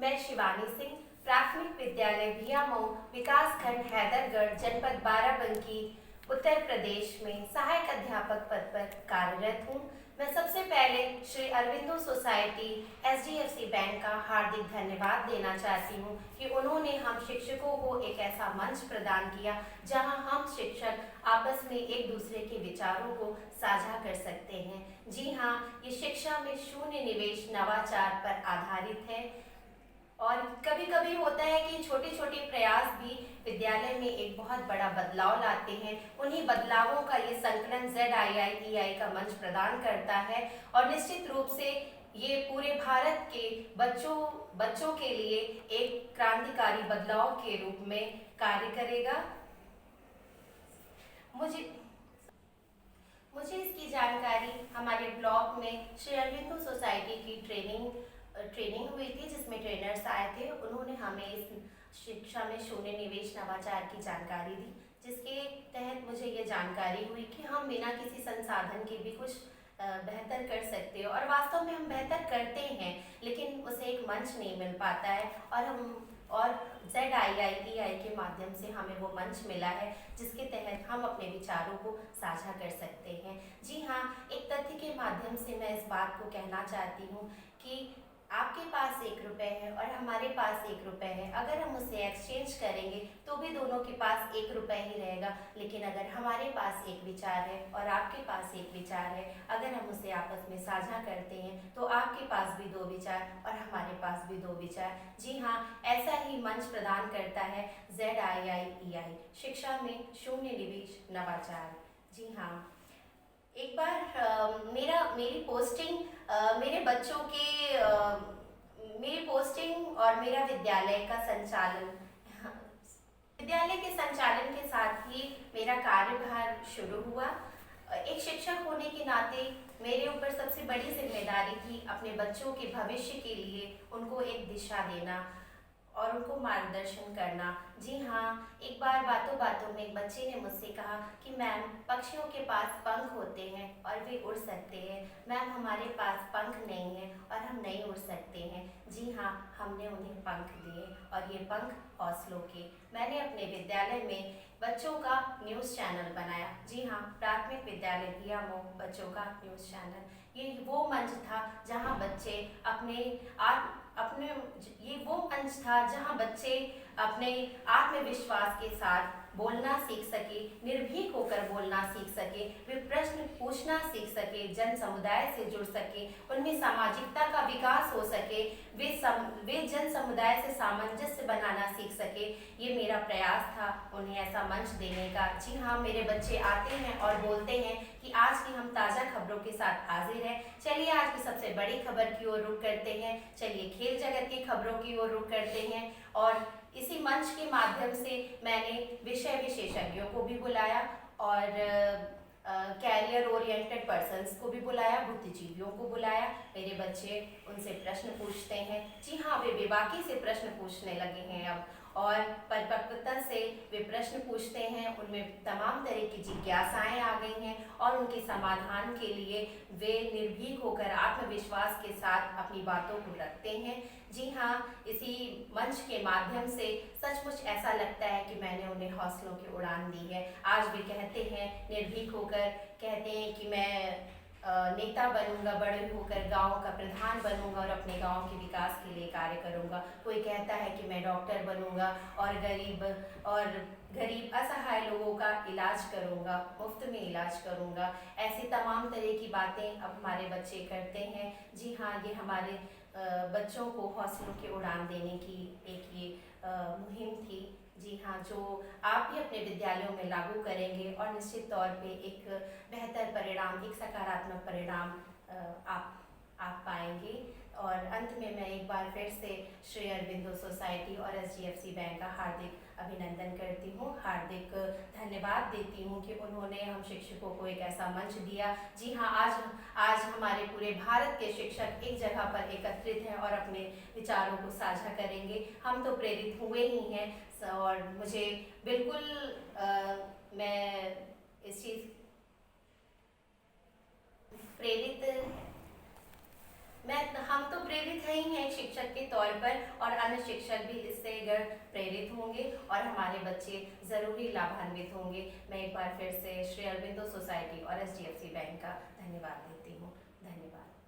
मैं शिवानी सिंह प्राथमिक विद्यालय भियामऊ विकासखंड हैदरगढ़ जनपद बाराबंकी उत्तर प्रदेश में सहायक अध्यापक पद पर कार्यरत हूँ। मैं सबसे पहले Shri Aurobindo society HDFC bank का हार्दिक धन्यवाद देना चाहती हूँ कि उन्होंने हम शिक्षकों को एक ऐसा मंच प्रदान किया जहां हम शिक्षक आपस में एक दूसरे के विचारों को साझा कर सकते हैं। जी हाँ, ये शिक्षा में शून्य निवेश नवाचार पर आधारित है और कभी कभी होता है कि छोटे छोटे प्रयास भी विद्यालय में एक बहुत बड़ा बदलाव लाते हैं। उन्हीं बदलावों का ये संकलन ZIIEI का मंच प्रदान करता है और निश्चित रूप से ये पूरे भारत के बच्चों के लिए एक क्रांतिकारी बदलाव के रूप में कार्य करेगा। मुझे इसकी जानकारी हमारे ब्लॉक में श्री अरविंदो सोसाइटी की ट्रेनिंग हुई थी, जिसमें ट्रेनर्स आए थे। उन्होंने हमें इस शिक्षा में शून्य निवेश नवाचार की जानकारी दी, जिसके तहत मुझे ये जानकारी हुई कि हम बिना किसी संसाधन के भी कुछ बेहतर कर सकते हैं और वास्तव में हम बेहतर करते हैं, लेकिन उसे एक मंच नहीं मिल पाता है और ZIIEI के माध्यम से हमें वो मंच मिला है जिसके तहत हम अपने विचारों को साझा कर सकते हैं। जी हाँ, एक तथ्य के माध्यम से मैं इस बात को कहना चाहती हूँ कि आपके पास 1 रुपये है और हमारे पास 1 रुपये है। अगर हम उसे एक्सचेंज करेंगे तो भी दोनों के पास 1 रुपये ही रहेगा, लेकिन अगर हमारे पास एक विचार है और आपके पास एक विचार है, अगर हम उसे आपस में साझा करते हैं तो आपके पास भी 2 विचार और हमारे पास भी 2 विचार। जी हाँ, ऐसा ही मंच प्रदान करता है ZIIEI, शिक्षा में शून्य निवेश नवाचार। जी हाँ, एक बार मेरी पोस्टिंग और मेरा विद्यालय के संचालन के साथ ही मेरा कार्यभार शुरू हुआ। एक शिक्षक होने के नाते मेरे ऊपर सबसे बड़ी जिम्मेदारी थी अपने बच्चों के भविष्य के लिए उनको एक दिशा देना और उनको मार्गदर्शन करना। जी हाँ, एक बार बातों बातों में एक बच्चे ने मुझसे कहा कि मैम, पक्षियों के पास पंख होते हैं और वे उड़ सकते हैं। मैम, हमारे पास पंख नहीं है और हम नहीं उड़ सकते हैं। जी हाँ, हमने उन्हें पंख दिए और ये पंख हौसलों के। मैंने अपने विद्यालय में बच्चों का न्यूज़ चैनल बनाया। जी हाँ, प्राथमिक विद्यालय भियामऊ बच्चों का न्यूज़ चैनल। ये वो मंच था जहाँ बच्चे अपने आत्मविश्वास के साथ बोलना सीख सके, निर्भीक होकर बोलना सीख सके, वे प्रश्न पूछना सीख सके, जन समुदाय से जुड़ सके, उनमें सामाजिकता का विकास हो सके, वे जन समुदाय से सामंजस्य बनाना सीख सके। ये मेरा प्रयास था उन्हें ऐसा मंच देने का। जी हाँ, मेरे बच्चे आते हैं और बोलते हैं कि आज की हम ताज़ा खबरों के साथ हाजिर हैं। चलिए आज की सबसे बड़ी खबर की ओर रुख करते हैं। चलिए खेल जगत की खबरों की ओर रुख करते हैं और इसी मंच के माध्यम से मैंने विषय विशेषज्ञों को भी बुलाया और कैरियर ओरिएंटेड पर्सन्स को भी बुलाया, बुद्धिजीवियों को बुलाया। मेरे बच्चे उनसे प्रश्न पूछते हैं। जी हाँ, वे बेबाकी से प्रश्न पूछने लगे हैं अब और परिपक्वता से वे प्रश्न पूछते हैं। उनमें तमाम तरह की जिज्ञासाएं आ गई हैं और उनके समाधान के लिए वे निर्भीक होकर आत्मविश्वास के साथ अपनी बातों को रखते हैं। जी हाँ, इसी मंच के माध्यम से सचमुच ऐसा लगता है कि मैंने उन्हें हौसलों की उड़ान दी है। आज वे कहते हैं, निर्भीक होकर कहते हैं कि मैं नेता बनूंगा, बड़े होकर गांव का प्रधान बनूंगा और अपने गांव के विकास के लिए कार्य करूंगा। कोई कहता है कि मैं डॉक्टर बनूंगा और गरीब असहाय लोगों का इलाज करूंगा, मुफ्त में इलाज करूंगा। ऐसी तमाम तरह की बातें अब हमारे बच्चे करते हैं। जी हाँ, ये हमारे बच्चों को हौसलों की उड़ान देने की एक मुहिम थी। जी हाँ, जो आप भी अपने विद्यालयों में लागू करेंगे और निश्चित तौर पे एक बेहतर परिणाम, एक सकारात्मक परिणाम आप पाएंगे। और अंत में मैं एक बार फिर से श्री अरविंदो सोसाइटी और HDFC बैंक का हार्दिक अभिनंदन करती हूँ, हार्दिक धन्यवाद देती हूँ कि उन्होंने हम शिक्षकों को एक ऐसा मंच दिया। जी हाँ, आज हमारे पूरे भारत के शिक्षक एक जगह पर एकत्रित हैं और अपने विचारों को साझा करेंगे। हम तो प्रेरित हुए ही हैं और मुझे बिल्कुल मैं इस चीज़ प्रेरित हम तो प्रेरित हैं ही हैं शिक्षक के तौर पर, और अन्य शिक्षक भी इससे अगर प्रेरित होंगे और हमारे बच्चे ज़रूर ही लाभान्वित होंगे। मैं एक बार फिर से श्री अरबिंदो सोसाइटी और एचडीएफसी बैंक का धन्यवाद देती हूँ। धन्यवाद।